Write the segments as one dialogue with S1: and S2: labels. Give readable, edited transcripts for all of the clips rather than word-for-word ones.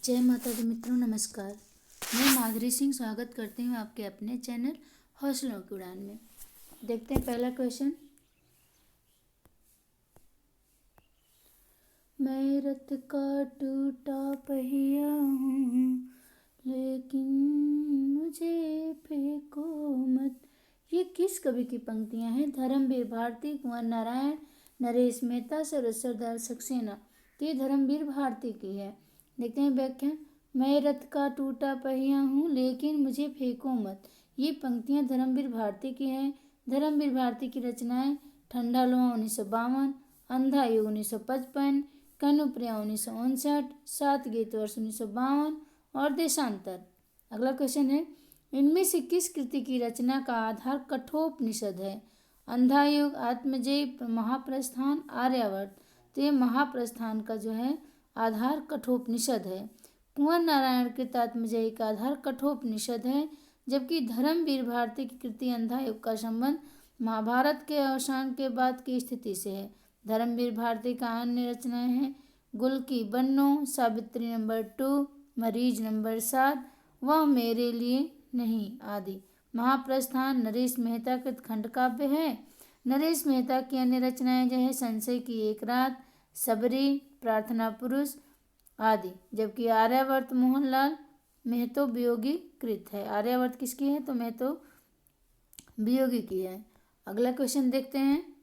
S1: जय माता दी मित्रों, नमस्कार। मैं माधुरी सिंह स्वागत करती हूँ आपके अपने चैनल हौसलों की उड़ान में। देखते हैं पहला क्वेश्चन। मैं रथ का टूटा पहिया हूँ, लेकिन मुझे फेंको मत। ये किस कवि की पंक्तियाँ हैं? धर्मवीर भारती, कुंवर नारायण, नरेश मेहता, सरदार सक्सेना। तो ये धर्मवीर भारती की है। देखते हैं व्याख्या। मैं रथ का टूटा पहिया हूँ, लेकिन मुझे फेंको मत। ये पंक्तियाँ धर्मवीर भारती की हैं। धर्मवीर भारती की रचनाएं ठंडा लोहा 1952, अंधा युग 1955, कनुप्रिया 1959, सात गीत वर्ष 1952 और देशांतर। अगला क्वेश्चन है, इनमें से किस कृति की रचना का आधार कठोपनिषद है? अंधा युग, आत्मजयी, महाप्रस्थान, आर्यावर्त। तो ये महाप्रस्थान का जो है आधार कठोपनिषद है। कुंवर नारायण कृत आत्मजयी का आधार कठोपनिषद है, जबकि धर्मवीर भारती की कृति अंधा युग का संबंध महाभारत के अवसान के बाद की स्थिति से है। धर्मवीर भारती का अन्य रचनाएं हैं गुल की बन्नो, सावित्री नंबर 2, मरीज नंबर 7, वह मेरे लिए नहीं आदि। महाप्रस्थान नरेश मेहता कृत खंड काव्य है। नरेश मेहता की अन्य रचनाएं जो है संशय की एक रात, सबरी, प्रार्थना पुरुष आदि, जबकि आर्यावर्त मोहनलाल मेहतो वियोगी कृत है। आर्यावर्त किसकी है? तो मेहतो वियोगी की है। अगला क्वेश्चन देखते हैं,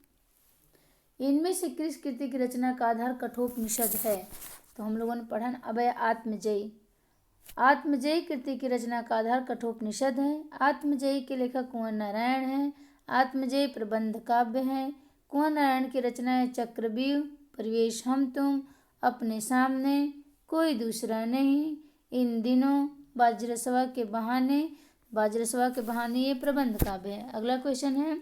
S1: इनमें से किस कृति की रचना का आधार कठोपनिषद है? तो हम लोगों ने पढ़ा अभय आत्मजयी। आत्मजयी कृति की रचना का आधार कठोपनिषद है। आत्मजयी के लेखक कुंवर नारायण हैं। आत्मजयी प्रबंध काव्य है। कुंवर नारायण की रचनाएं चक्रव्यूह, परिवेश हम तुम, अपने सामने, कोई दूसरा नहीं, इन दिनों, बाजरसवा के बहाने ये प्रबंध काव्य है। अगला क्वेश्चन है,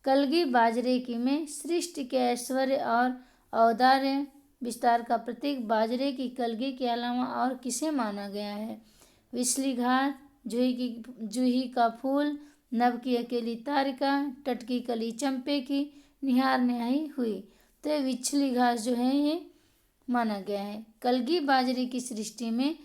S1: कलगी बाजरे की में सृष्टि के ऐश्वर्य और औदार्य विस्तार का प्रतीक बाजरे की कलगी के अलावा और किसे माना गया है? विछली घास, जूही का फूल, नभ की अकेली तारिका, टटकी कली चंपे की, निहार निहाई हुई। तो विछली घास जो है ये माना गया है। कलगी बाजरे की सृष्टि में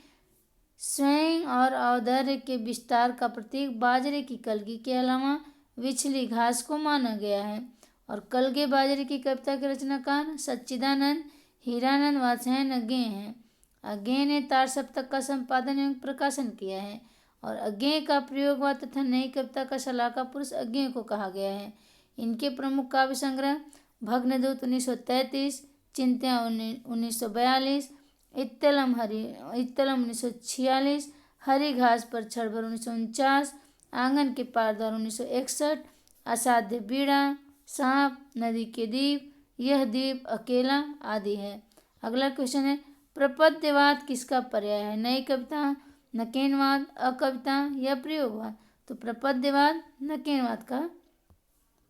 S1: स्वयं और औदार्य के विस्तार का प्रतीक बाजरे की कलगी के अलावा विछली घास को माना गया है। और कलगे बाजरे की कविता के रचनाकार सच्चिदानंद, हीरानंद वात्स्यायन अज्ञेय हैं। अज्ञेय ने तार सप्तक का संपादन एवं प्रकाशन किया है। और अज्ञेय का प्रयोगवाद तथा नई कविता का शलाका पुरुष अज्ञेय को कहा गया है। इनके प्रमुख काव्य संग्रह भग्नदूत 1933, चिंत्या 1942, इत्तलम 1946, हरी घास पर क्षणभर 1949, आंगन के पारदार 1961, असाध्य बीड़ा, सांप, नदी के द्वीप, यह द्वीप अकेला आदि है। अगला क्वेश्चन है, प्रपद्यवाद किसका पर्याय है? नई कविता, नकेनवाद, अकविता या प्रयोगवाद। तो प्रपद्यवाद नकेनवाद का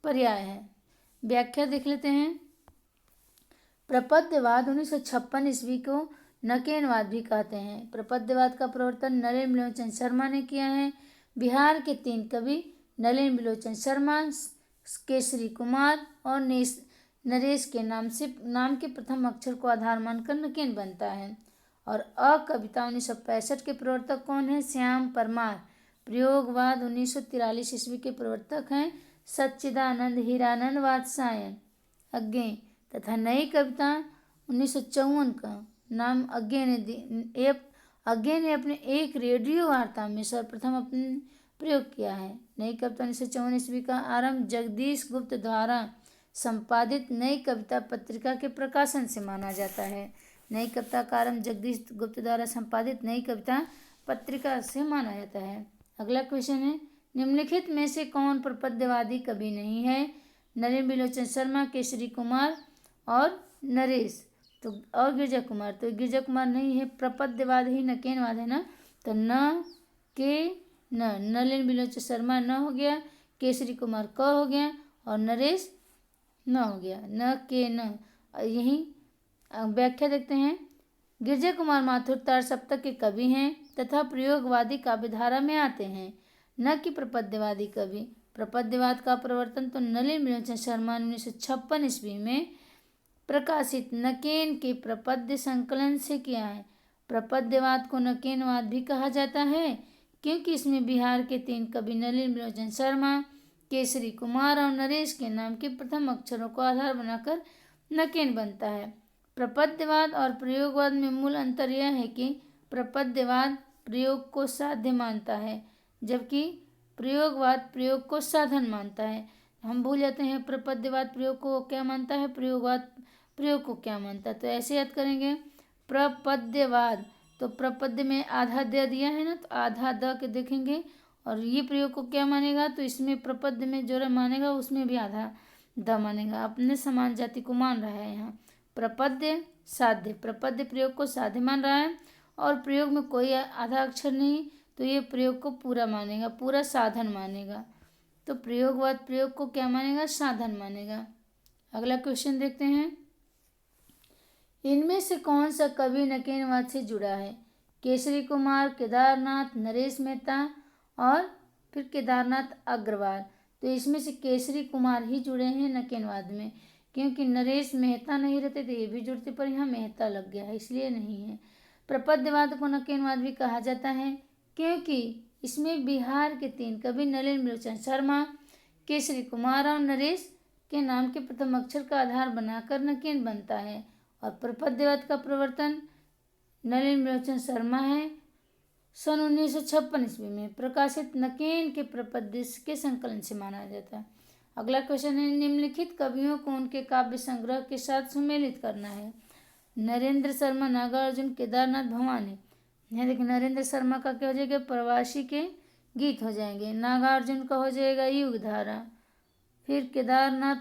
S1: पर्याय है। व्याख्या देख लेते हैं। प्रपद्यवाद 1956 ईस्वी को नकेनवाद भी कहते हैं। प्रपद्यवाद का प्रवर्तन नलिन बिलोचन शर्मा ने किया है। बिहार के 3 कवि नलिन बिलोचन शर्मा, केसरी कुमार और नरेश के नाम के प्रथम अक्षर को आधार मानकर नकेन बनता है। और अकविता 1965 के प्रवर्तक कौन है? श्याम परमार। प्रयोगवाद 1943 ईस्वी के प्रवर्तक हैं सच्चिदानंद, हीरानंद वात्स्यायन अज्ञेय। तथा नई कविता 1954 का नाम अज्ञेय ने अपने एक रेडियो वार्ता में सर्वप्रथम अपने प्रयोग किया है। नई कविता 1954 ईस्वी का आरंभ जगदीश गुप्त द्वारा संपादित नई कविता पत्रिका के प्रकाशन से माना जाता है। नई कविता का आरंभ जगदीश गुप्त द्वारा संपादित नई कविता पत्रिका से माना जाता है। अगला क्वेश्चन है, निम्नलिखित में से कौन प्रपद्यवादी कवि नहीं है? नलिन बिलोचन शर्मा, केसरी कुमार और नरेश। तो और गिरजा कुमार। तो गिरजा कुमार नहीं है। प्रपद्यवाद ही नकेनवाद है ना। तो न के न, नलिन बिलोचन शर्मा न हो गया, केसरी कुमार क हो गया और नरेश न हो गया। न के न। यही व्याख्या देखते हैं। गिरजा कुमार माथुर तार सप्तक के कवि हैं तथा प्रयोगवादी काव्यधारा में आते हैं, न कि प्रपद्यवादी कवि। प्रपद्यवाद का प्रवर्तन तो नलिन बिलोचन शर्मा ने 1956 ईस्वी में प्रकाशित नकेन के प्रपद्य संकलन से किया है। प्रपद्यवाद को नकेनवाद भी कहा जाता है क्योंकि इसमें बिहार के 3 कवि नलिन विलोचन शर्मा, केसरी कुमार और नरेश के नाम के प्रथम अक्षरों को आधार बनाकर नकेन बनता है। प्रपद्यवाद और प्रयोगवाद में मूल अंतर यह है कि प्रपद्यवाद प्रयोग को साध्य मानता है जबकि प्रयोगवाद प्रयोग को साधन मानता है। हम भूल जाते हैं प्रपद्यवाद प्रयोग को क्या मानता है, प्रयोगवाद प्रयोग को क्या मानता है। तो ऐसे याद करेंगे, प्रपद्यवाद तो प्रपद्य में आधा द दिया है ना, तो आधा द के देखेंगे और ये प्रयोग को क्या मानेगा, तो इसमें प्रपद्य में जो मानेगा उसमें भी आधा द मानेगा, अपने समान जाति को मान रहा है। यहाँ प्रपद्य साध्य, प्रपद्य प्रयोग को साध्य मान रहा है और प्रयोग में कोई आधा अक्षर नहीं, तो ये प्रयोग को पूरा मानेगा, पूरा साधन मानेगा। तो प्रयोगवाद प्रयोग को क्या मानेगा, साधन मानेगा। अगला क्वेश्चन देखते हैं, इनमें से कौन सा कवि नकेनवाद से जुड़ा है? केसरी कुमार, केदारनाथ, नरेश मेहता और फिर केदारनाथ अग्रवाल। तो इसमें से केसरी कुमार ही जुड़े हैं नकेनवाद में, क्योंकि नरेश मेहता नहीं रहते तो ये भी जुड़ते, पर यहाँ मेहता लग गया है इसलिए नहीं है। प्रपद्यवाद को नकेनवाद भी कहा जाता है क्योंकि इसमें बिहार के 3 कवि नलिन विलोचन शर्मा, केसरी कुमार और नरेश के नाम के प्रथम अक्षर का आधार बनाकर नकेन बनता है। और प्रपद्यवाद का प्रवर्तन नलिन विलोचन शर्मा है सन 1956 ईस्वी में प्रकाशित नकेन के प्रपद्य के संकलन से माना जाता है। अगला क्वेश्चन है, निम्नलिखित कवियों को उनके काव्य संग्रह के साथ सुमेलित करना है। नरेंद्र शर्मा, नागार्जुन, केदारनाथ, भवानी। यहाँ देखिए नरेंद्र शर्मा का क्या हो जाएगा, प्रवासी के गीत हो जाएंगे। नागार्जुन का हो जाएगा युग धारा। फिर केदारनाथ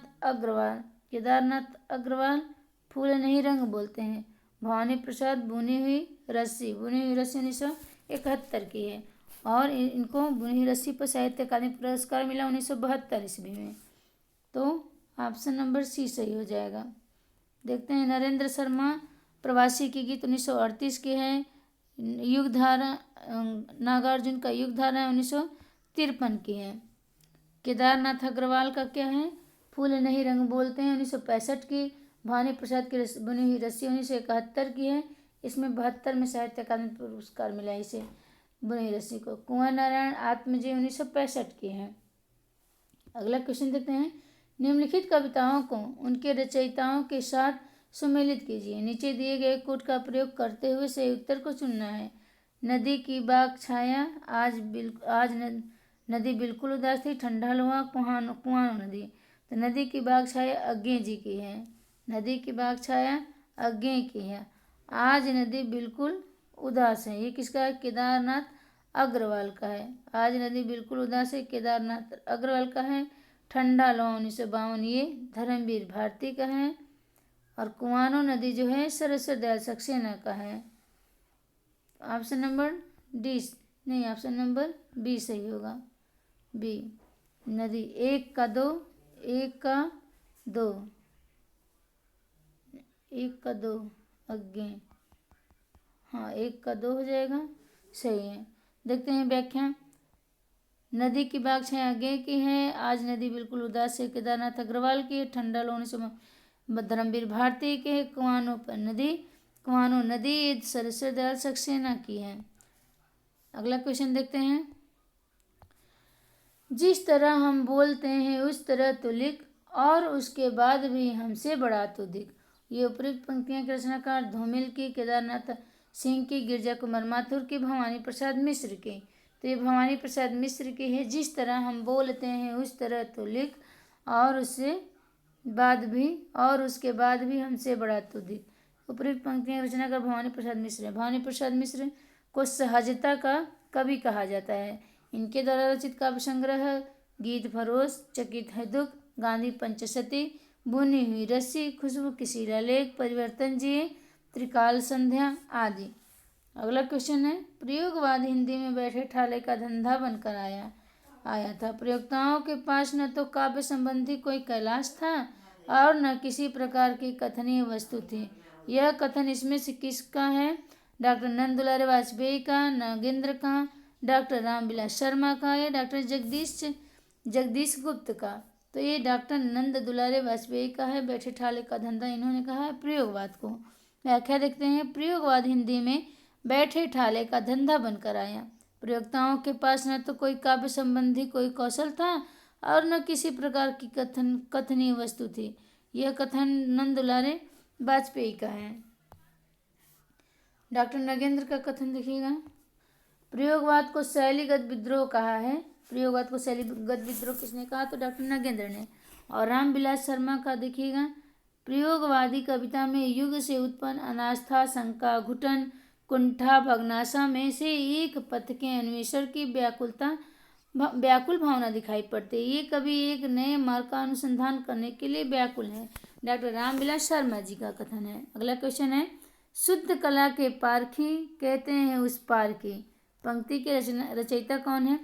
S1: अग्रवाल फूल नहीं रंग बोलते हैं। भवानी प्रसाद बुनी हुई रस्सी 1971 की है और इनको बुनी हुई रस्सी पर साहित्य अकादमी पुरस्कार मिला 1972 ईस्वी में। तो ऑप्शन नंबर सी सही हो जाएगा। देखते हैं, नरेंद्र शर्मा प्रवासी की गीत 1938 की है। युग धारा नागार्जुन का युग धारा 1953 की है। केदारनाथ अग्रवाल का क्या है, फूल नहीं रंग बोलते हैं 1965 की। भवानी प्रसाद की बनी हुई रस्सी 1971 की है। इसमें 72 में साहित्य अकादमी पुरस्कार मिला इसे बनी हुई रस्सी को। कुंवर नारायण आत्मजय 1965 की है। अगला क्वेश्चन देखते हैं, निम्नलिखित कविताओं को उनके रचयिताओं के साथ सुमेलित कीजिए। नीचे दिए गए कोड का प्रयोग करते हुए सही उत्तर को चुनना है। नदी की बाग छाया, आज नदी बिल्कुल उदास थी, ठंडा हुआ कुआनो नदी। तो नदी की बाग छाया अज्ञे जी की है। नदी की बाग छाया अज्ञे की है। आज नदी बिल्कुल उदास है, ये किसका है, केदारनाथ अग्रवाल का है। आज नदी बिल्कुल उदास है, केदारनाथ अग्रवाल का है। ठंडा लौ 1952 ये धर्मवीर भारती का है। और कुआनो नदी जो है सरस्वती दयाल सक्सेना का है। ऑप्शन नंबर डी नहीं, ऑप्शन नंबर बी सही होगा, बी। नदी 1 का 2 अज्ञे, हाँ 1 का 2 हो जाएगा, सही है। देखते हैं व्याख्या। नदी की बाग छाया अज्ञे की है। आज नदी बिल्कुल उदास है, केदारनाथ अग्रवाल की है। ठंडा लोने से धर्मवीर भारती के है। कुआनो नदी सरस्वती दयाल सक्सेना की है। अगला क्वेश्चन देखते हैं, जिस तरह हम बोलते हैं उस तरह तो लिख और उसके बाद भी हमसे बड़ा तो दिख। ये उपयुक्त पंक्तियां के रचनाकार धूमिल की, केदारनाथ सिंह की, गिरजा कुमार माथुर की, भवानी प्रसाद मिश्र की। तो ये भवानी प्रसाद मिश्र की है। जिस तरह हम बोलते हैं उस तरह तो लिख और उसके बाद भी हमसे बड़ा तो दिख। उपयुक्त पंक्तियां रचनाकार भवानी प्रसाद मिश्र है। भवानी प्रसाद मिश्र को सहजता का कवि कहा जाता है। इनके द्वारा रचित काव्य संग्रह गीत फरोश, चकित है दुख, गांधी पंचशती, बुनी हुई रस्सी, खुशबू की शिलालेख, परिवर्तन जी, त्रिकाल संध्या आदि। अगला क्वेश्चन है, प्रयोगवाद हिंदी में बैठे ठाले का धंधा बनकर आया था। प्रयोक्ताओं के पास न तो काव्य संबंधी कोई कैलाश था और न किसी प्रकार की कथनीय वस्तु थी। यह कथन इसमें से किसका है, डॉक्टर नंद दुलारे वाजपेयी का, नागेंद्र का, डॉक्टर रामविलास शर्मा का या डॉक्टर जगदीश गुप्त का। तो ये डॉक्टर नंद दुलारे वाजपेयी का है। बैठे ठाले का धंधा इन्होंने कहा है प्रयोगवाद को। व्याख्या देखते हैं, प्रयोगवाद हिंदी में बैठे ठाले का धंधा बनकर आया। प्रयोक्ताओं के पास न तो कोई काव्य संबंधी कोई कौशल था और न किसी प्रकार की कथनीय वस्तु थी। यह कथन नंदुलारे वाजपेयी का है। डॉक्टर नगेंद्र का कथन देखिएगा। प्रयोगवाद को शैलीगत विद्रोह कहा है। प्रयोगवाद को शैलीगत विद्रोह किसने कहा? तो डॉक्टर नगेंद्र ने। और रामविलास शर्मा का देखिएगा। प्रयोगवादी कविता में युग से उत्पन्न अनास्था, शंका, घुटन, कुंठा, भग्नाशा में से एक पथ के अन्वेषण की व्याकुल भावना दिखाई पड़ती है। ये कवि एक नए मार्ग का अनुसंधान करने के लिए व्याकुल है। डॉक्टर रामविलास शर्मा जी का कथन है। अगला क्वेश्चन है, शुद्ध कला के पारखी कहते हैं उस पार की। पंक्ति के रचयिता कौन है?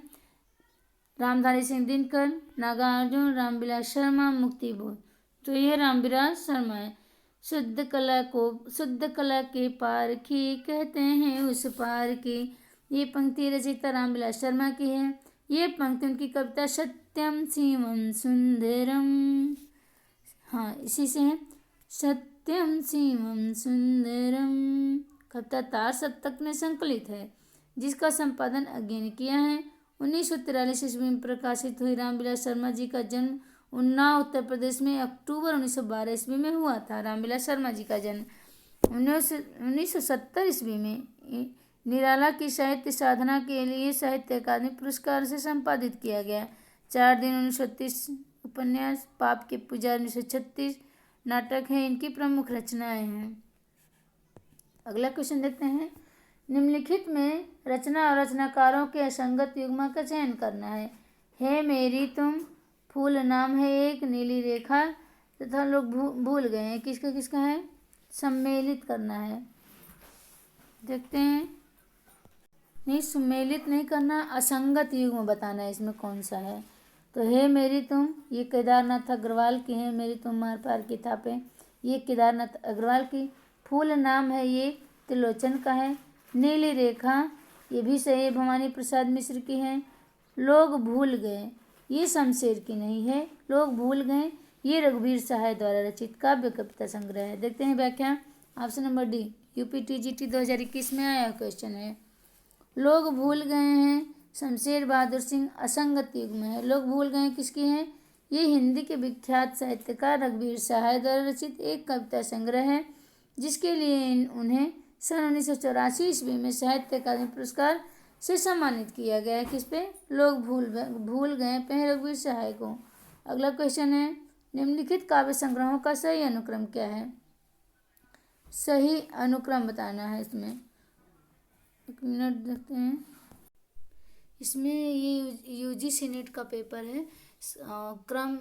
S1: रामधारी सिंह दिनकर, नागार्जुन, रामविलास शर्मा, मुक्तिबोध। तो यह रामविलास शर्मा है। शुद्ध कला के पारखी कहते हैं उस पार की। ये पंक्ति रचयिता रामविलास शर्मा की है। ये पंक्ति उनकी कविता सत्यम शिवम सुंदरम, हाँ इसी से है, सत्यम शिवम सुंदरम। कविता तार सप्तक में संकलित है, जिसका संपादन अज्ञे ने किया है। 1943 ईस्वी में प्रकाशित हुई रामविलास शर्मा जी का जन्म उन्नाव उत्तर प्रदेश में अक्टूबर 1912 ईस्वी में हुआ था। रामविलास शर्मा जी का जन्म 1970 ईस्वी में निराला की साहित्य साधना के लिए साहित्य अकादमी पुरस्कार से संपादित किया गया। 4 दिन 1930 उपन्यास, पाप के पुजारी 1936 नाटक है इनकी प्रमुख रचनाएं हैं। अगला क्वेश्चन देखते हैं। निम्नलिखित में रचना और रचनाकारों के असंगत युग्म का चयन करना है। हे मेरी तुम, फूल नाम है एक, नीली रेखा तथा लोग भूल गए हैं। किसका किसका है? सम्मेलित करना है। देखते हैं। नहीं, सम्मेलित नहीं करना, असंगत युग्म बताना है इसमें कौन सा है। तो हे मेरी तुम, ये केदारनाथ अग्रवाल की है। मेरी तुम मार पार की थापे, ये केदारनाथ अग्रवाल की। फूल नाम है ये त्रिलोचन का है। नीली रेखा ये भी सही है, भवानी प्रसाद मिश्र की है। लोग भूल गए ये शमशेर की नहीं है। लोग भूल गए ये रघुवीर सहाय द्वारा रचित काव्य कविता संग्रह है। देखते हैं व्याख्या। ऑप्शन नंबर डी यूपीटीजीटी 2021 में आया क्वेश्चन है। लोग भूल गए हैं शमशेर बहादुर सिंह असंगत युग्म है। लोग भूल गए किसकी है? ये हिंदी के विख्यात साहित्यकार रघुवीर सहाय द्वारा रचित एक कविता संग्रह है, जिसके लिए उन्हें सन 1984 ईस्वी में साहित्य अकादमी पुरस्कार से सम्मानित किया गया है। किस पे? लोग भूल गए पे रघुवीर सहाय को। अगला क्वेश्चन है, निम्नलिखित काव्य संग्रहों का सही अनुक्रम क्या है? सही अनुक्रम बताना है इसमें। एक मिनट देखते हैं। इसमें ये यूजीसी नेट का पेपर है, क्रम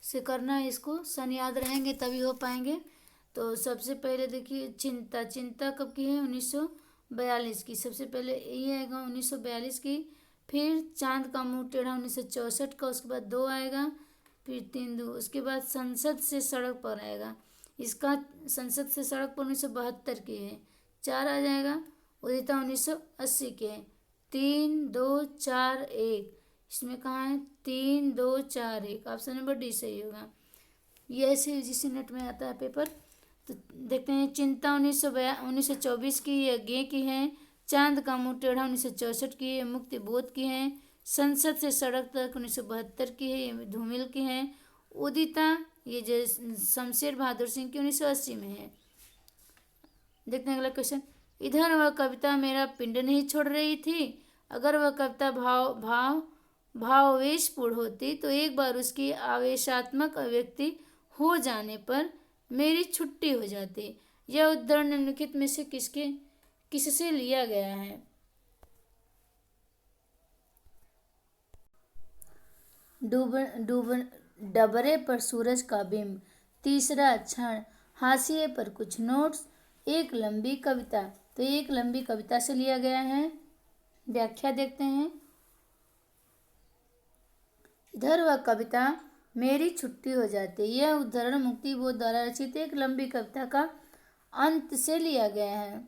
S1: से करना है इसको। सन याद रहेंगे तभी हो पाएंगे। तो सबसे पहले देखिए चिंता कब की है? 1942 की। सबसे पहले ये आएगा 1942 की। फिर चांद का मुंह टेढ़ा 1964 का। उसके बाद 2 आएगा, फिर 3 2। उसके बाद संसद से सड़क पर आएगा। इसका संसद से सड़क पर 1972 की है। 4 आ जाएगा, उदिता 1980 के है। 3 2 4 1, इसमें कहाँ है? 3 2 4 1। ऑप्शन नंबर डी सही होगा। ये ऐसे यूजीसी नेट में आता है पेपर। तो देखते हैं। चिंता 1924 की, यज्ञ की है। चांद का मुंह टेढ़ा 1964 की है, मुक्ति बोध की है। संसद से सड़क तक 1972 की है, ये धूमिल की है। उदिता ये जो शमशेर बहादुर सिंह की 1980 में है। देखते हैं अगला क्वेश्चन। इधर वह कविता मेरा पिंड नहीं छोड़ रही थी। अगर वह कविता भावावेशपूर्ण होती तो एक बार उसकी आवेशात्मक अभिव्यक्ति हो जाने पर मेरी छुट्टी हो जाती। यह उद्धरण निम्नलिखित में से किससे लिया गया है? डबरे पर सूरज का बिंब। तीसरा क्षण, हाशिए पर कुछ नोट्स। एक लंबी कविता। तो एक लंबी कविता से लिया गया है। व्याख्या देखते हैं। इधर वह कविता मेरी छुट्टी हो जाती। यह उद्धरण मुक्तिबोध द्वारा रचित एक लंबी कविता का अंत से लिया गया है।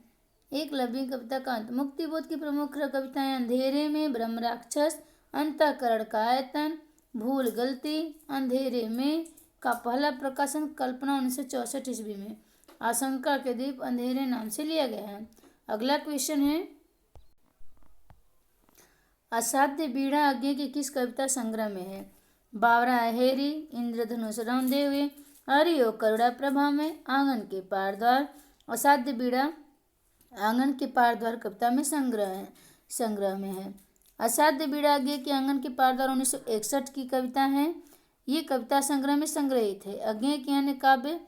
S1: एक लंबी कविता का अंत। मुक्तिबोध की प्रमुख कविताएं अंधेरे में, ब्रह्म राक्षस, अंतःकरण का आयतन, भूल गलती, अंधेरे में का पहला प्रकाशन कल्पना 1964 ईस्वी में, आशंका के दीप अंधेरे नाम से लिया गया है। अगला क्वेश्चन है, असाध्य बीड़ा आज्ञा के किस कविता संग्रह में है? बावरा अहेरी, इंद्रधनुष रौंदे हुए, हरिओ करुणा प्रभा में, आंगन के पार द्वार। असाध्य बीड़ा आंगन के पार द्वार कविता में संग्रह में है। असाध्य बीड़ा आज्ञा की आंगन के पार द्वार 1961 की कविता है। ये कविता संग्रह में संग्रहित है। अज्ञा की अन्य काव्य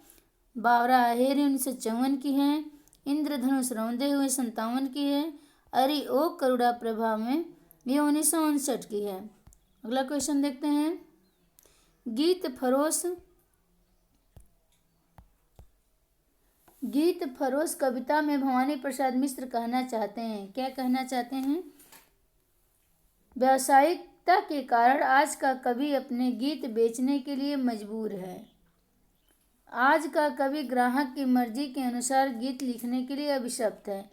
S1: बावरा अहेरी 1954 की है, इंद्रधनुष रौंदे हुए 57 की है, अरि ओ करुणा प्रभा में ये 1959 की है। अगला क्वेश्चन देखते हैं, गीत फरोश कविता में भवानी प्रसाद मिश्र कहना चाहते हैं, क्या कहना चाहते हैं? व्यावसायिकता के कारण आज का कवि अपने गीत बेचने के लिए मजबूर है। आज का कवि ग्राहक की मर्जी के अनुसार गीत लिखने के लिए अभिशप्त है।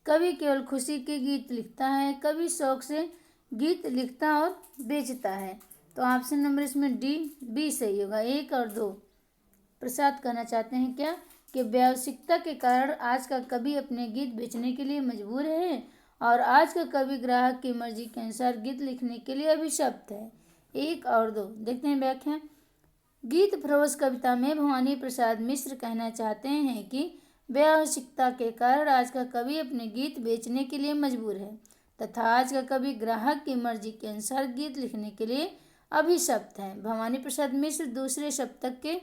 S1: कवि केवल खुशी के गीत लिखता है, कवि शौक से गीत लिखता और बेचता है। तो ऑप्शन नंबर इसमें डी बी सही होगा। 1 और 2 प्रसाद कहना चाहते हैं क्या कि व्यावसायिकता के कारण आज का कवि अपने गीत बेचने के लिए मजबूर है और आज का कवि ग्राहक की मर्जी के अनुसार गीत लिखने के लिए अभिशप्त है। 1 और 2 देखते हैं व्याख्या। गीत फरोश कविता में भवानी प्रसाद मिश्र कहना चाहते हैं कि व्यावसायिकता के कारण आज का कवि अपने गीत बेचने के लिए मजबूर है तथा आज का कवि ग्राहक की मर्जी के अनुसार गीत लिखने के लिए अभिशप्त है। भवानी प्रसाद मिश्र दूसरे सप्तक के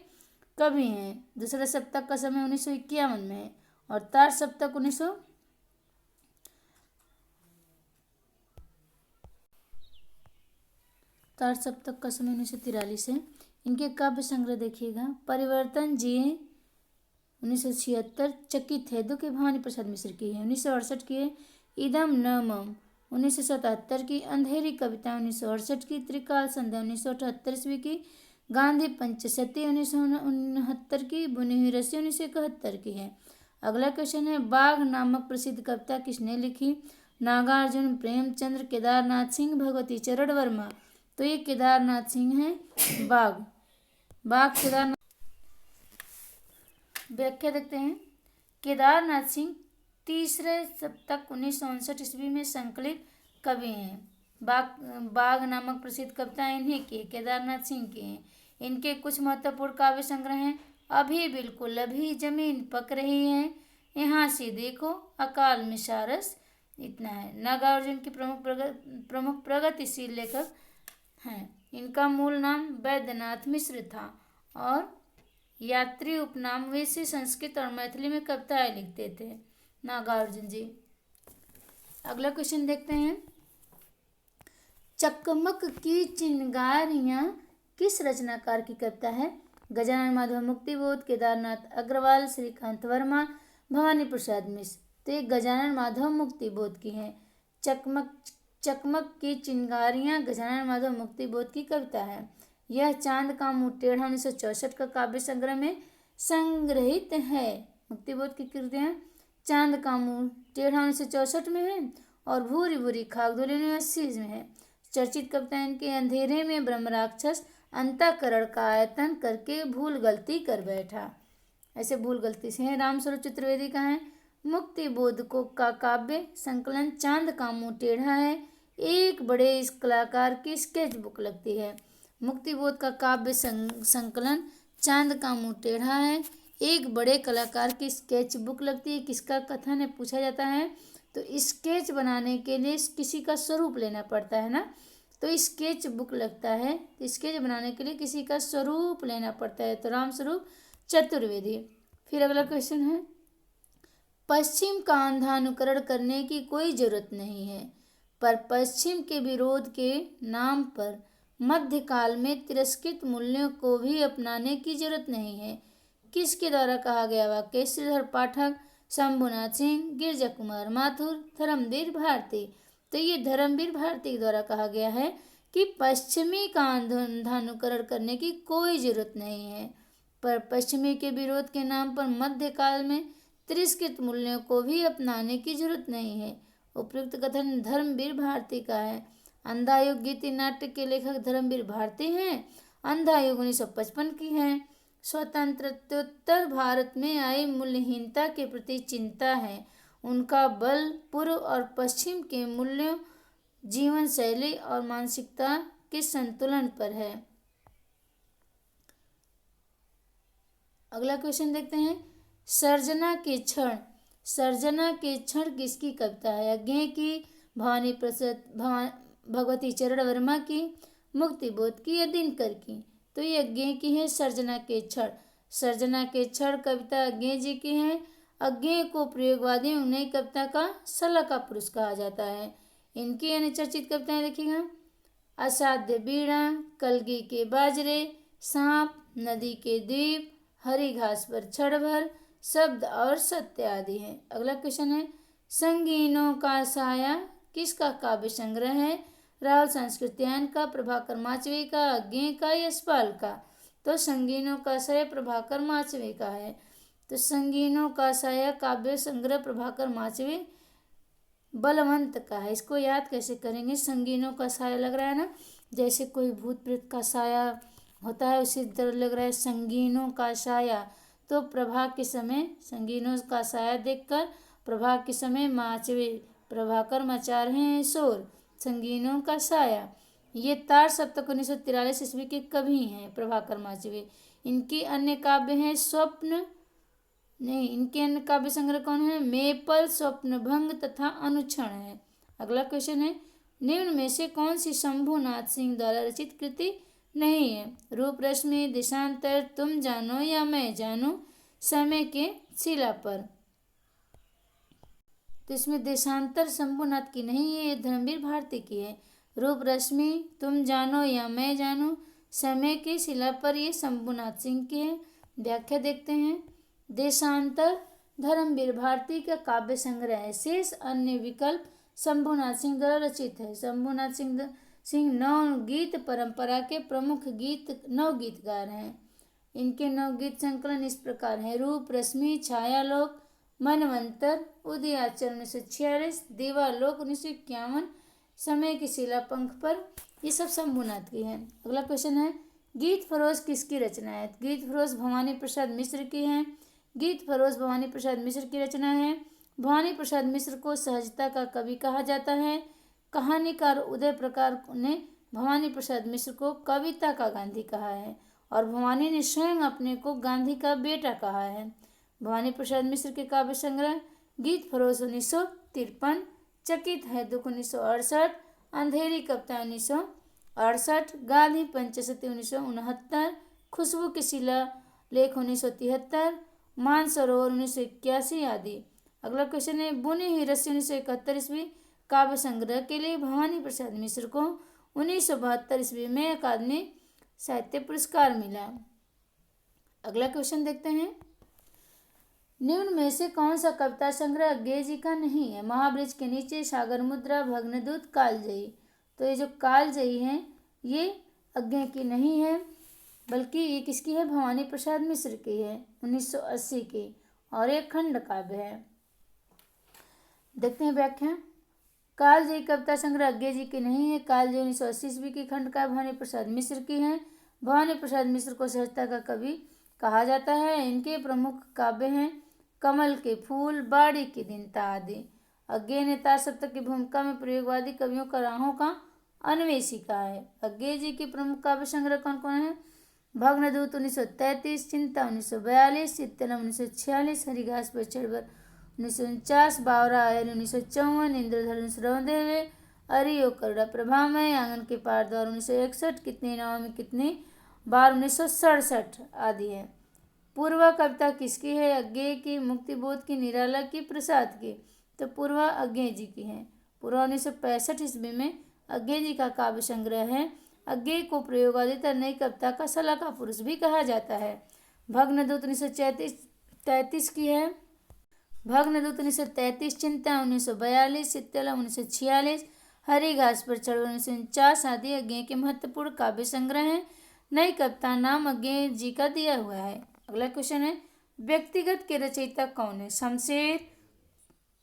S1: कवि हैं। दूसरे सप्तक का समय 1951 में है और तार सप्तक 1943 है। इनके काव्य संग्रह देखिएगा, परिवर्तन जिए 1976, चकित है दुख भवानी प्रसाद मिश्र की है। 1968 की है इदम न मम, 1977 की अंधेरी कविता, 1968 की त्रिकाल संध्या, 1978 की गांधी पंचशती, 1969 की बुनी हुई रस्सी, 1971 की है। अगला क्वेश्चन है, बाघ नामक प्रसिद्ध कविता किसने लिखी? नागार्जुन, प्रेमचंद्र, केदारनाथ सिंह, भगवती चरण वर्मा। तो ये केदारनाथ सिंह है। बाघ केदारनाथ। व्याख्या देखते हैं, केदारनाथ सिंह तीसरे सप्तक 1959 ईस्वी में संकलित कवि हैं। बाघ नामक प्रसिद्ध कविता इन्हीं की, केदारनाथ सिंह की हैं। इनके कुछ महत्वपूर्ण काव्य संग्रह हैं, अभी बिल्कुल अभी जमीन पक रही है, यहाँ से देखो, अकाल में सारस, इतना है। नागार्जुन की प्रमुख प्रगतिशील लेखक हैं। इनका मूल नाम वैद्यनाथ मिश्र था और यात्री उपनाम वे से संस्कृत और मैथिली में कविताएं लिखते थे नागार्जुन जी। अगला क्वेश्चन देखते हैं, चकमक की चिंगारियाँ किस रचनाकार की कविता है? गजानन माधव मुक्तिबोध, केदारनाथ अग्रवाल, श्रीकांत वर्मा, भवानी प्रसाद मिश्र। तो ये गजानन माधव मुक्तिबोध की है। चकमक की चिंगारियाँ गजानन माधव मुक्तिबोध की कविता है। यह चांद का मुंह टेढ़ा 1964 का काव्य संग्रह में संग्रहित है। मुक्तिबोध की कृतियाँ चांद का मुंह टेढ़ा 1964 में है और भूरी भूरी खाकदोली 1980 में है। चर्चित कविता इनके अंधेरे में ब्रह्म राक्षस अंतःकरण का आयतन करके भूल गलती कर बैठा, ऐसे भूल गलती से है। रामस्वरूप चतुर्वेदी का है। मुक्तिबोध को का काव्य संकलन चांद का मुंह टेढ़ा है, एक बड़े इस कलाकार की स्केच बुक लगती है। मुक्तिबोध का काव्य संकलन चांद का मुंह टेढ़ा है, एक बड़े कलाकार की स्केच बुक लगती है। किसका कथन है पूछा जाता है, तो स्केच बनाने के लिए किसी का स्वरूप लेना पड़ता है ना, तो स्केच बुक लगता है। स्केच बनाने के लिए किसी का स्वरूप लेना पड़ता है, तो रामस्वरूप चतुर्वेदी। फिर अगला क्वेश्चन है, पश्चिम का अंधा अनुकरण करने की कोई जरूरत नहीं है, पर पश्चिम के विरोध के नाम पर मध्यकाल में तिरस्कृत मूल्यों को भी अपनाने की जरूरत नहीं है। किसके द्वारा कहा गया वाक्य? श्रीधर पाठक, शंभुनाथ सिंह, गिरजा कुमार माथुर, धर्मवीर भारती। तो ये धर्मवीर भारती के द्वारा कहा गया है कि पश्चिमी का अंधानुकरण करने की कोई जरूरत नहीं है, पर पश्चिमी के विरोध के नाम पर मध्यकाल में तिरस्कृत मूल्यों को भी अपनाने की जरूरत नहीं है। उपयुक्त कथन धर्मवीर भारती का है। अंधा युग गीति नाट्य के लेखक धर्मवीर भारती हैं। अंधा युग 1955 की है। स्वतंत्रोत्तर भारत में आई मूल्यहीनता के प्रति चिंता है। उनका बल पूर्व और पश्चिम के मूल्यों, जीवन शैली और मानसिकता के संतुलन पर है। अगला क्वेश्चन देखते हैं। सर्जना के क्षण। सर्जना के क्षण किसकी कविता है? अज्ञे की, भवानी प्रसाद भगवती चरण वर्मा की, मुक्ति बोध की या दिनकर की? तो ये अज्ञे की है सर्जना के क्षण। सर्जना के क्षण कविता अज्ञे जी की है। अज्ञे को प्रयोगवादी नई कविता का सला का पुरुष कहा जाता है। इनकी अन्य चर्चित कविताएं देखिएगा। असाध्य बीड़ा, कलगी के बाजरे, सांप, नदी के द्वीप, हरी घास पर क्षण भर, शब्द और सत्य आदि है। अगला क्वेश्चन है। संगीनों का साया किसका काव्य संग्रह है? राहुल संस्कृत्यायन का, प्रभाकर माचवे का, अज्ञे का, यशपाल का? तो संगीनों का साया प्रभाकर माचवे का है। तो संगीनों का साया काव्य संग्रह प्रभाकर माचवे बलवंत का है। इसको याद कैसे करेंगे? संगीनों का साया लग रहा है ना, जैसे कोई भूत प्रेत का साया होता है, उसी तरह लग रहा है संगीनों का साया। तो प्रभा के समय संगीनों का साया देखकर प्रभा के समय माचवे प्रभाकर मचा रहे हैं शोर। संगीनों का साया, ये तार सप्तक 1943 ईस्वी के कवि हैं प्रभाकर माचवे। इनकी अन्य काव्य हैं स्वप्न, नहीं, इनके अन्य काव्य संग्रह कौन है? मेपल, स्वप्न भंग तथा अनुक्षण है। अगला क्वेश्चन है। निम्न में से कौन सी शंभुनाथ सिंह द्वारा रचित कृति नहीं है? रूप रश्मि, देशांतर, तुम जानो या मैं जानूं, समय के शिला पर? तो इसमें देशांतर शंभुनाथ की नहीं है, ये धर्मवीर भारती की है। रूप रश्मि, तुम जानो या मैं जानूं, समय की शिला पर, ये शंभुनाथ सिंह की है। व्याख्या देखते हैं। देशांतर धर्मवीर भारती का काव्य संग्रह है। शेष अन्य विकल्प शंभुनाथ सिंह द्वारा रचित है। शंभुनाथ सिंह नवगीत परंपरा के प्रमुख नवगीतकार हैं। इनके नवगीत संकलन इस प्रकार हैं। रूप रश्मि, छायालोक, मनवंतर, उदयाचल 1946, दीवालोक 1951, समय की शिला पंख पर, ये सब शंभुनाथ की है। अगला क्वेश्चन है। गीत फरोज किसकी रचना है? गीत फरोज भवानी प्रसाद मिश्र की है। गीत फरोज भवानी प्रसाद मिश्र की रचना है। भवानी प्रसाद मिश्र को सहजता का कवि कहा जाता है। कहानीकार उदय प्रकार ने भवानी प्रसाद मिश्र को कविता का गांधी कहा है और भवानी ने स्वयं अपने को गांधी का बेटा कहा है। भवानी प्रसाद मिश्र के काव्य संग्रह गीत फरोज 1953, चकित है दुख 1968, अंधेरी कविता 1968, गांधी पंचशती 1969, खुशबू की शिला लेख 1973, मानसरोवर 1981 आदि। अगला क्वेश्चन है। बुनी हुई रस्सी 1971 ईस्वी काव्य संग्रह के लिए भवानी प्रसाद मिश्र को 1972 ईस्वी में अकादमी साहित्य पुरस्कार मिला। अगला क्वेश्चन देखते हैं। निम्न में से कौन सा कविता संग्रह अज्ञे जी का नहीं है? महावृक्ष के नीचे, सागर मुद्रा, भग्नदूत, कालजयी। तो ये जो कालजयी है ये अज्ञे की नहीं है, बल्कि ये किसकी है? भवानी प्रसाद मिश्र की है, 1980 की, और एक खंड काव्य है। देखते हैं व्याख्या। कालजयी कविता संग्रह अज्ञे जी की नहीं है। कालजयी 1980 ईस्वी की खंड काव्य भवानी प्रसाद मिश्र की है। भवानी प्रसाद मिश्र को सहजता का कवि कहा जाता है। इनके प्रमुख काव्य हैं कमल के फूल, बाड़ी की दीनता आदि। अज्ञे ने तार सप्तक की भूमिका में प्रयोगवादी कवियों का राहों का अन्वेषी कहा है। अज्ञे जी के प्रमुख काव्य संग्रह कौन कौन है? भग्नदूत 1933, चिंता 1942, चित्तलम 1946, हरिघास पर चढ़वर 1949, बावरा आयर 1954, इंद्रधनुष रौदेवे, अरियो करुणा प्रभामय, आंगन के पार द्वार 1961, कितनी नाव में कितनी बार 1967 आदि है। पूर्वा कविता किसकी है? अज्ञे की, मुक्तिबोध की, निराला की, प्रसाद की? तो पूर्वा अज्ञे जी की है। पूर्वा 1965 ईस्वी में अज्ञे जी का काव्य संग्रह है। अज्ञे को प्रयोगादिता नई कविता का सला का पुरुष भी कहा जाता है। भग्नदूत 1933 की है। भग्नदूत 1933, चिंता 1942, चित्तलम 1946, हरी घास पर चढ़ 1949 आदि अज्ञे के महत्वपूर्ण काव्य संग्रह हैं। नई कविता नाम अज्ञे जी का दिया हुआ है। अगला क्वेश्चन है। व्यक्तिगत के रचयिता कौन है? शमशेर,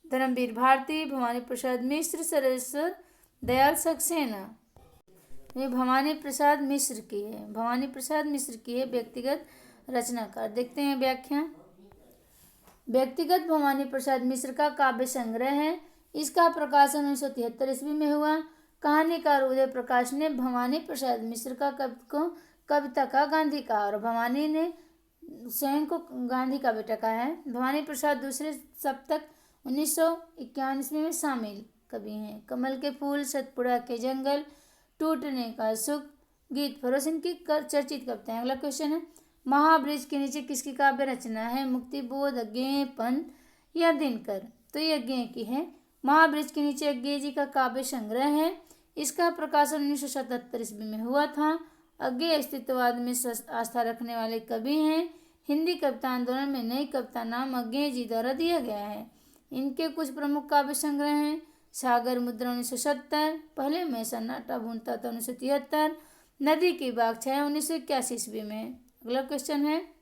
S1: धर्मवीर भारती, भवानी प्रसाद मिश्र, सरेश्वर दयाल सक्सेना। ये भवानी प्रसाद मिश्र की है। भवानी प्रसाद मिश्र की है व्यक्तिगत रचनाकार। देखते हैं व्याख्या। व्यक्तिगत भवानी प्रसाद मिश्र का काव्य संग्रह है। इसका प्रकाशन 1973 ईस्वी में हुआ। कहानीकार उदय प्रकाश ने भवानी प्रसाद मिश्र का कविता का गांधी कहा और भवानी ने स्वयं को गांधी का बेटा कहा है। भवानी प्रसाद दूसरे सप्तक 1951 ईस्वी में शामिल कवि हैं। कमल के फूल, सतपुड़ा के जंगल, टूटने का सुख, गीत फरोश इनकी चर्चित कविताएं। अगला क्वेश्चन है, महाब्रिज के नीचे किसकी काव्य रचना है? मुक्तिबोध, अज्ञेय, पंत या दिनकर? तो ये अज्ञेय की है। महाब्रिज के नीचे अज्ञेय जी का काव्य संग्रह है। इसका प्रकाशन 1977 ईस्वी में हुआ था। अज्ञेय अस्तित्ववाद में आस्था रखने वाले कवि हैं। हिंदी कविता आंदोलन में नई कविता नाम अज्ञेय जी द्वारा दिया गया है। इनके कुछ प्रमुख काव्य संग्रह हैं, सागर मुद्रा 1970, पहले मैं सन्नाटा भूनता था 1973, नदी की बाग छाया 1981 ईस्वी में। अगला क्वेश्चन है,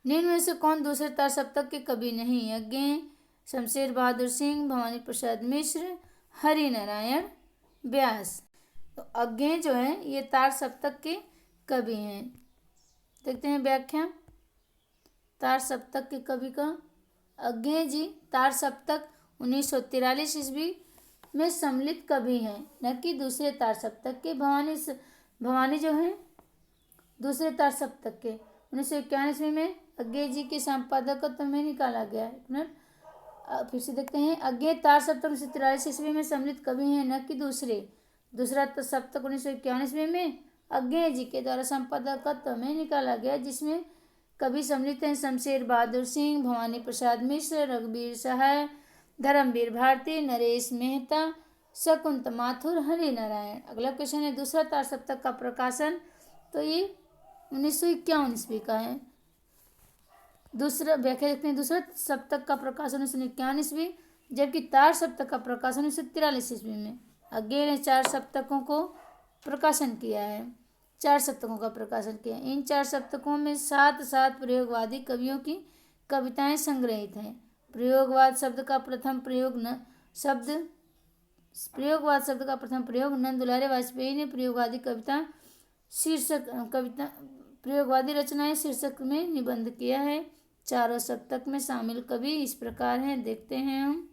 S1: निम्न में से कौन दूसरे तार सप्तक के कवि नहीं? अज्ञेय शमशेर बहादुर सिंह, भवानी प्रसाद मिश्र, हरि नारायण व्यास। तो अज्ञेय जो है ये तार सप्तक के कवि हैं। देखते हैं व्याख्या। तार सप्तक के कवि का अज्ञेय जी तार सप्तक 1943 ईस्वी में सम्मिलित कवि हैं, न कि दूसरे तार सप्तक के। भवानी जो हैं दूसरे तार सप्तक के 1951 ईस्वी में अज्ञेय जी के संपादकत्व में निकाला गया है। फिर से देखते हैं, अज्ञेय तार सप्तक 1943 ईस्वी में सम्मिलित कवि हैं, न कि दूसरा सप्तक 1951 ईस्वी में अज्ञेय जी के द्वारा संपादकत्व में निकाला गया, जिसमें कवि सम्मिलित हैं शमशेर बहादुर सिंह, भवानी प्रसाद मिश्र, रघुवीर सहाय, धर्मवीर भारती, नरेश मेहता, शकुंत माथुर, हरि नारायण। अगला क्वेश्चन है, दूसरा तार सप्तक का प्रकाशन, तो ये 1951 ईस्वी का है। दूसरा व्याख्या देखते हैं, दूसरा सप्तक का प्रकाशन 1951 ईस्वी, जबकि तार सप्तक का प्रकाशन 1943 ईस्वी में। अज्ञेय ने 4 सप्तकों को प्रकाशन किया है, 4 सप्तकों का प्रकाशन किया। इन 4 सप्तकों में 7 प्रयोगवादी कवियों की कविताएं संग्रहित हैं। प्रयोगवाद शब्द का प्रथम प्रयोग नंद दुलारे वाजपेयी ने प्रयोगवादी रचनाएं शीर्षक में निबंध किया है। चारों सप्तक में शामिल कवि इस प्रकार हैं, देखते हैं हम।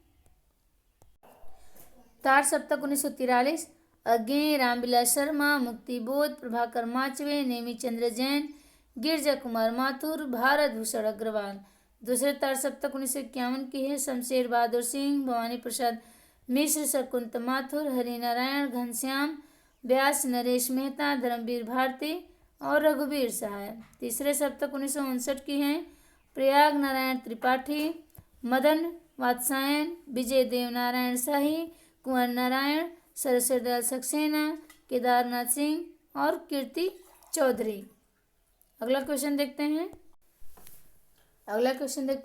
S1: तार सप्तक 1943, अज्ञेय रामविलास शर्मा, मुक्तिबोध प्रभाकर माचवे, नेमीचंद्र जैन, गिरजा कुमार माथुर, भारत भूषण अग्रवाल। दूसरे तार सप्तक 1951 की है, शमशेर बहादुर सिंह, भवानी प्रसाद मिश्र, शकुंत माथुर, हरि नारायण, घनश्याम व्यास, नरेश मेहता, धर्मवीर भारती और रघुवीर सहाय। तीसरे सप्तक 1959 की हैं, प्रयाग नारायण त्रिपाठी, मदन वात्सायन, विजय देव नारायण शाही, कुंवर नारायण, सरस्वती सक्सेना, केदारनाथ सिंह और कीर्ति चौधरी। अगला क्वेश्चन देखते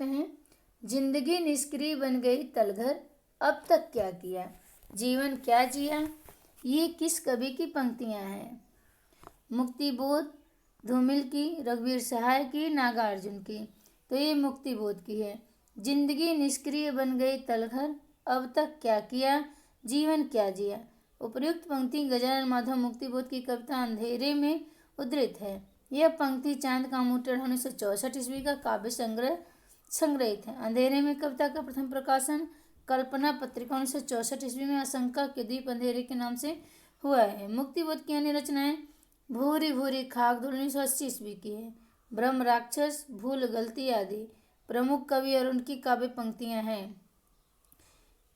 S1: हैं, जिंदगी निष्क्रिय बन गई तलघर, अब तक क्या किया, जीवन क्या जिया। ये किस कवि की पंक्तियां हैं? मुक्तिबोध, धूमिल की, रघुवीर सहाय की, नागार्जुन की। तो ये मुक्तिबोध की है। जिंदगी निष्क्रिय बन गई तलघर, अब तक क्या किया, जीवन क्या जिया। उपर्युक्त पंक्ति गजानन माधव मुक्तिबोध की कविता अंधेरे में उद्धृत है। यह पंक्ति चांद का मुंह टेढ़ा 1964 ईस्वी का काव्य संग्रहित है। अंधेरे में कविता का प्रथम प्रकाशन कल्पना पत्रिका 1964 ईस्वी में आशंका के द्वीप अंधेरे के नाम से हुआ है। मुक्तिबोध की अन्य रचनाएं भूरी भूरी खाक धूल 1980 ईस्वी की है। ब्रह्म राक्षस, भूल गलती आदि प्रमुख कवि और उनकी काव्य पंक्तियां हैं।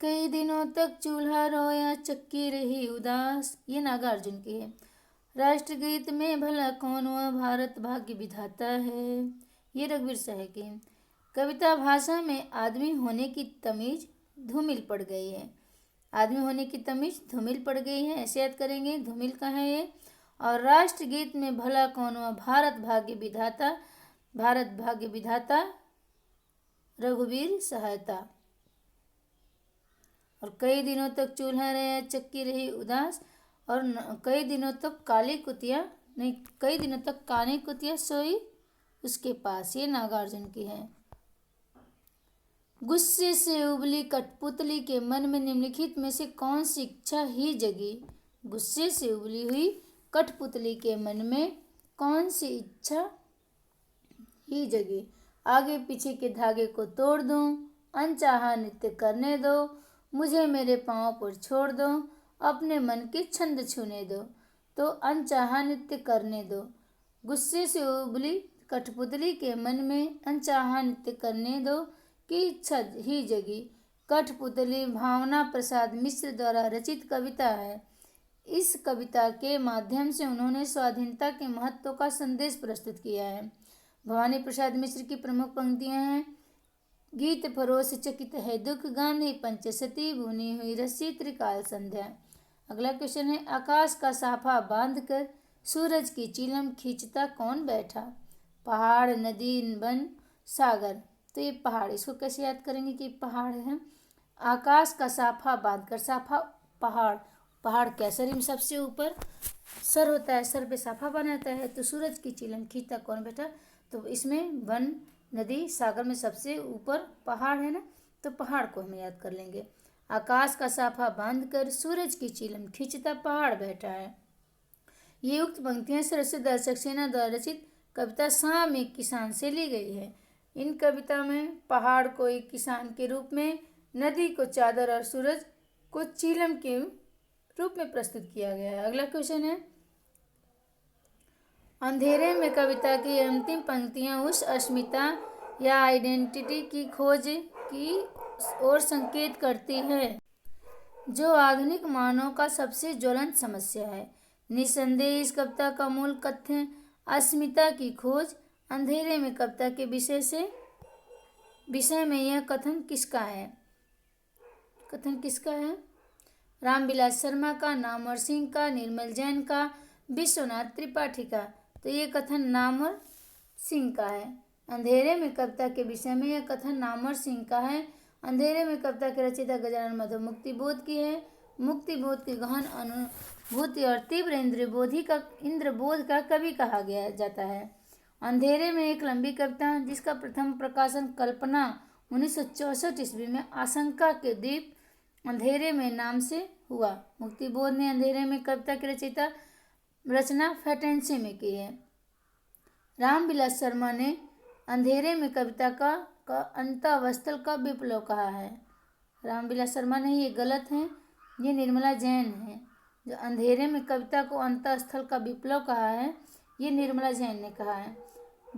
S1: कई दिनों तक चूल्हा रोया, चक्की रही उदास, ये नागार्जुन की है। राष्ट्रगीत में भला कौन हुआ, भारत भाग्य विधाता है, ये रघुवीर सहाय की है। कविता भाषा में आदमी होने की तमीज धूमिल पड़ गई है। आदमी होने की तमीज धूमिल पड़ गई है, ऐसे याद करेंगे, धूमिल का है ये। और राष्ट्रगीत में भला कौन हुआ, भारत भाग्य विधाता रघुवीर सहायता। और कई दिनों तक चूल्हा रहा, चक्की रही उदास, और कई दिनों तक काली कुतिया सोई उसके पास, ये नागार्जुन की है। गुस्से से उबली कठपुतली के मन में निम्नलिखित में से कौन सी इच्छा ही जगी। गुस्से से उबली हुई कठपुतली के मन में कौन सी इच्छा ही जगी। आगे पीछे के धागे को तोड़ दूं, अनचाहा नृत्य करने दो, मुझे मेरे पाँव पर छोड़ दो, अपने मन की छंद छूने दो, तो अनचाहा नृत्य करने दो। गुस्से से उबली कठपुतली के मन में अनचाहा नृत्य करने दो की इच्छा ही जगी। कठपुतली भावना प्रसाद मिश्र द्वारा रचित कविता है। इस कविता के माध्यम से उन्होंने स्वाधीनता के महत्व का संदेश प्रस्तुत किया है। भवानी प्रसाद मिश्र की प्रमुख पंक्तियां हैं: गीत फरोश चकित है दुख, गांधी पंचसती बुनी हुई रस्सी त्रिकाल संध्या। अगला क्वेश्चन है, आकाश का साफा बांध कर सूरज की चिलम खींचता कौन बैठा? पहाड़, नदी, वन, सागर। तो ये पहाड़, इसको कैसे याद करेंगे कि पहाड़ है? आकाश का साफा बांध कर, साफा पहाड़, पहाड़ कैसरी में सबसे ऊपर सर होता है, सर पे साफा बनाता है। तो सूरज की चिलम खींचता कौन बैठा? तो इसमें वन, नदी, सागर में सबसे ऊपर पहाड़ है ना, तो पहाड़ को हम याद कर लेंगे। आकाश का साफा बांध कर सूरज की चिलम खींचता पहाड़ बैठा है। ये उक्त पंक्तियां सरस्वती सक्सेना द्वारा रचित कविता शाम एक किसान से ली गई है। इन कविता में पहाड़ को एक किसान के रूप में, नदी को चादर और सूरज को चिलम के रूप में प्रस्तुत किया गया है। अगला क्वेश्चन है, अंधेरे में कविता की अंतिम पंक्तियां उस अस्मिता या आइडेंटिटी की खोज की ओर संकेत करती है जो आधुनिक मानव का सबसे ज्वलंत समस्या है। निस्संदेह इस कविता का मूल कथन अस्मिता की खोज। अंधेरे में कविता के विषय में यह कथन किसका है? कथन किसका है? रामविलास शर्मा का, नामवर सिंह का, निर्मल जैन का, विश्वनाथ त्रिपाठी का। तो ये कथन नामवर सिंह का है। अंधेरे में कविता के विषय में यह कथन नामवर सिंह का है। अंधेरे में कविता के रचयिता गजानन माधव मुक्तिबोध की है। मुक्तिबोध की गहन अनुभूति और तीव्र इंद्रबोध का कवि कहा गया जाता है। अंधेरे में एक लंबी कविता जिसका प्रथम प्रकाशन कल्पना 1964 ईस्वी में आशंका के द्वीप अंधेरे में नाम से हुआ। मुक्तिबोध ने अंधेरे में कविता की रचना फैटेंसी में की है। रामविलास शर्मा ने अंधेरे में कविता का अंतावस्थल का विप्लव कहा है। रामविलास शर्मा नहीं, ये गलत है, ये निर्मला जैन है। जो अंधेरे में कविता को अंतस्थल का विप्लव कहा है, ये निर्मला जैन ने कहा है।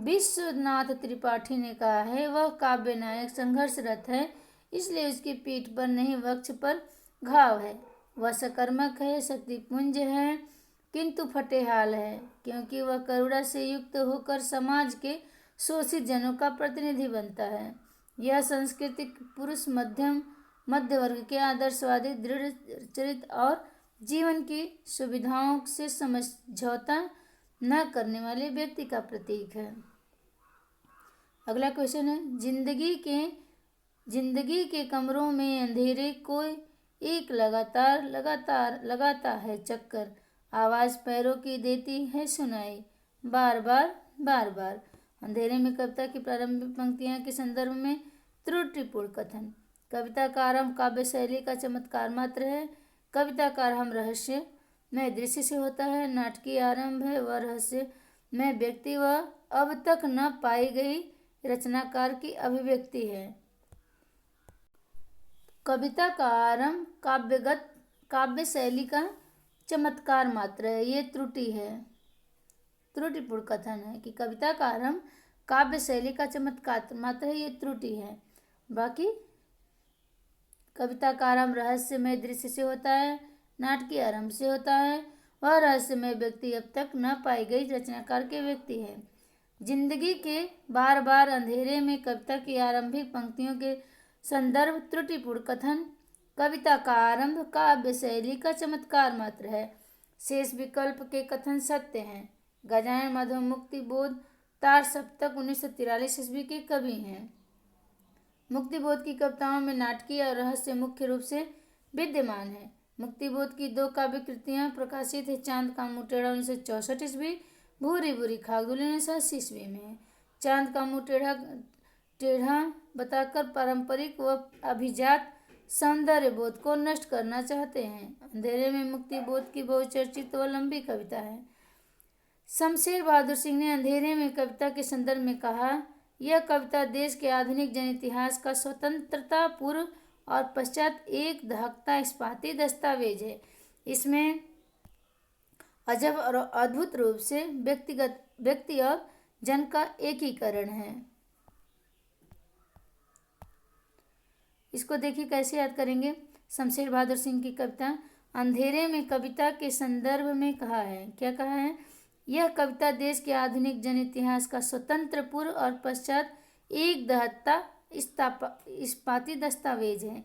S1: विश्वनाथ त्रिपाठी ने कहा है वह काव्य नायक संघर्षरत है, इसलिए उसकी पीठ पर नहीं वक्ष पर घाव है। वह सकर्मक है, शक्तिपुंज है, किंतु फटेहाल है, क्योंकि वह करुणा से युक्त होकर समाज के शोषित जनों का प्रतिनिधि बनता है। यह सांस्कृतिक पुरुष मध्य वर्ग के आदर्शवादी, दृढ़ चरित और जीवन की सुविधाओं से समझौता न करने वाले व्यक्ति का प्रतीक है। अगला क्वेश्चन है, जिंदगी के कमरों में अंधेरे को एक लगाता है चक्कर, आवाज पैरों की देती है सुनाई, बार बार। अंधेरे में कविता की प्रारंभिक पंक्तियां के संदर्भ में त्रुटिपूर्ण कथन। कविता का आरंभ काव्य शैली का चमत्कार मात्र है। कविता का आरंभ रहस्य में दृश्य से होता है। नाटकीय आरंभ है वह रहस्य में व्यक्ति व अब तक न पाई गई रचनाकार की अभिव्यक्ति है। कविता का आरंभ काव्य शैली का चमत्कार मात्र है, ये त्रुटि है, त्रुटिपूर्ण कथन है कि कविता का आरंभ काव्य शैली का चमत्कार मात्र है, ये त्रुटि है। बाकी कविता का आरंभ रहस्यमय दृश्य से होता है, नाटकीय आरंभ से होता है, वह रहस्यमय व्यक्ति अब तक न पाई गई रचनाकार के व्यक्ति है। जिंदगी के बार बार अंधेरे में कविता की आरंभिक पंक्तियों के संदर्भ त्रुटिपूर्ण कथन। कविता का आरंभ काव्य शैली का चमत्कार मात्र है, शेष विकल्प के कथन सत्य हैं। गजानन माधव मुक्तिबोध तार सप्तक 1943 ईस्वी के कवि हैं। मुक्तिबोध की कविताओं में नाटकीय और रहस्य मुख्य रूप से विद्यमान है। मुक्तिबोध की 2 काव्य कृतियां प्रकाशित है। चांद का मुंह टेढ़ा 1964 ईस्वी, भूरी भूरी खागदुली 1980 ईस्वी में। चांद का मुंह टेढ़ा बताकर पारंपरिक व अभिजात सौंदर्य बोध को नष्ट करना चाहते हैं। अंधेरे में मुक्तिबोध की बहुचर्चित व लंबी कविता है। शमशेर बहादुर सिंह ने अंधेरे में कविता के संदर्भ में कहा, यह कविता देश के आधुनिक जन इतिहास का स्वतंत्रता पूर्व और पश्चात एक दहकता इस्पाती दस्तावेज है। इसमें अजब और अद्भुत रूप से व्यक्ति और जन का एकीकरण है। इसको देखिए कैसे याद करेंगे। शमशेर बहादुर सिंह की कविता अंधेरे में कविता के संदर्भ में कहा है, क्या कहा है? यह कविता देश के आधुनिक जन इतिहास का स्वतंत्र पूर्व और पश्चात एक दहकता इस्पाती दस्तावेज है।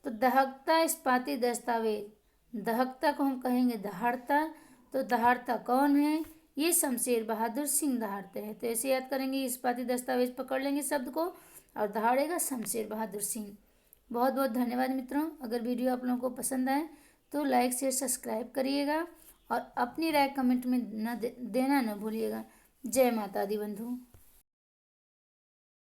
S1: तो दहकता इस्पाती दस्तावेज, दहकता को हम कहेंगे दहाड़ता, तो दहाड़ता कौन है? ये शमशेर बहादुर सिंह दहाड़ते हैं। तो ऐसे याद करेंगे, इस्पाती दस्तावेज पकड़ लेंगे शब्द को और दहाड़ेगा शमशेर बहादुर सिंह। बहुत बहुत धन्यवाद मित्रों। अगर वीडियो आप लोगों को पसंद आए तो लाइक शेयर सब्सक्राइब करिएगा और अपनी राय कमेंट में देना न भूलिएगा। जय माता दी बंधु।